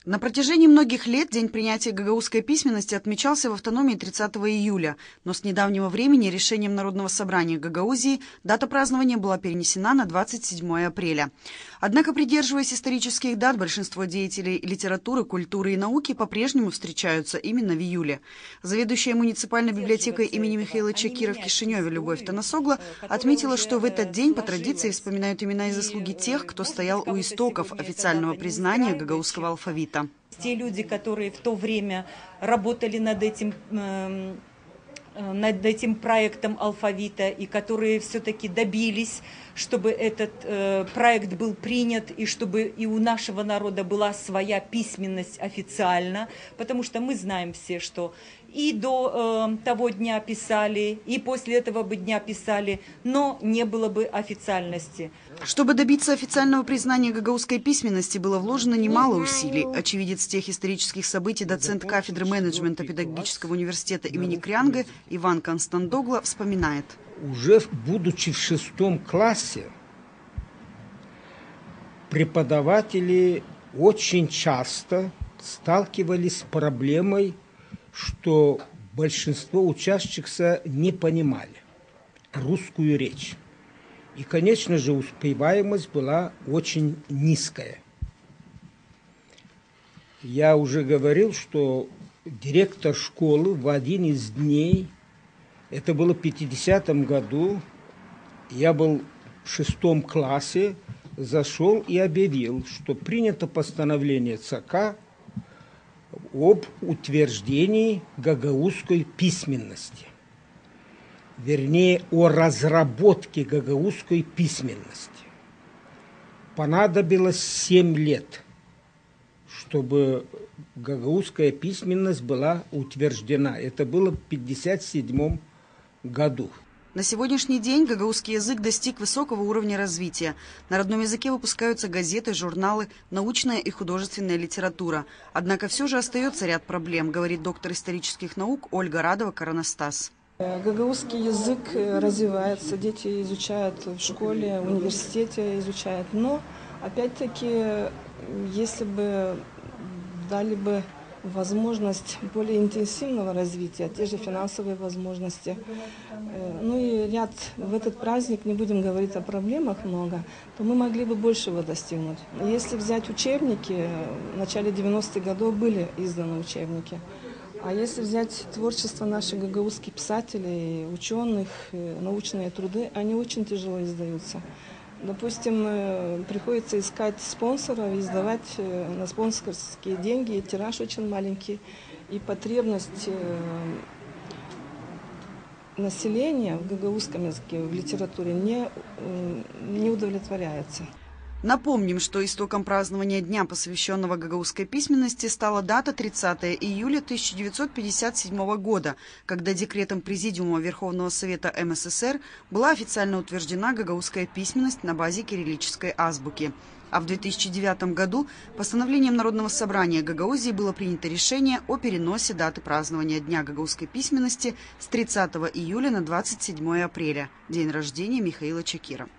На протяжении многих лет День принятия гагаузской письменности отмечался в автономии 30 июля, но с недавнего времени решением Народного собрания Гагаузии дата празднования была перенесена на 27 апреля. Однако, придерживаясь исторических дат, большинство деятелей литературы, культуры и науки по-прежнему встречаются именно в июле. Заведующая муниципальной библиотекой имени Михаила Чакира в Кишиневе Любовь Танасогла отметила, что в этот день по традиции вспоминают имена и заслуги тех, кто стоял у истоков официального признания гагаузского алфавита. Те люди, которые в то время работали над этим проектом алфавита и которые все-таки добились, чтобы этот проект был принят и чтобы и у нашего народа была своя письменность официально, потому что мы знаем все, что и до того дня писали, и после этого бы дня писали, но не было бы официальности. Чтобы добиться официального признания гагаузской письменности, было вложено немало усилий. Очевидец тех исторических событий, доцент кафедры менеджмента педагогического университета имени Крянга Иван Константогла вспоминает. Уже будучи в 6 классе, преподаватели очень часто сталкивались с проблемой, что большинство учащихся не понимали русскую речь. И, конечно же, успеваемость была очень низкая. Я уже говорил, что директор школы в один из дней, это было в 50-м году, я был в 6 классе, зашел и объявил, что принято постановление ЦК об утверждении гагаузской письменности. Вернее, о разработке гагаузской письменности. Понадобилось 7 лет, чтобы гагаузская письменность была утверждена. Это было в 1957 году. На сегодняшний день гагаузский язык достиг высокого уровня развития. На родном языке выпускаются газеты, журналы, научная и художественная литература. Однако все же остается ряд проблем, говорит доктор исторических наук Ольга Радова-Каранастас. Гагаузский язык развивается, дети изучают в школе, в университете изучают. Но, опять-таки, если бы дали бы возможность более интенсивного развития, те же финансовые возможности. Ну и ряд в этот праздник, не будем говорить о проблемах много, то мы могли бы большего достигнуть. Если взять учебники, в начале 90-х годов были изданы учебники. А если взять творчество наших гагаузских писателей, ученых, научные труды, они очень тяжело издаются. Допустим, приходится искать спонсоров, издавать на спонсорские деньги, тираж очень маленький, и потребность населения в гагаузском языке, в литературе не удовлетворяется. Напомним, что истоком празднования дня, посвященного гагаузской письменности, стала дата 30 июля 1957 года, когда декретом Президиума Верховного Совета МССР была официально утверждена гагаузская письменность на базе кириллической азбуки. А в 2009 году постановлением Народного собрания Гагаузии было принято решение о переносе даты празднования Дня гагаузской письменности с 30 июля на 27 апреля, день рождения Михаила Чакира.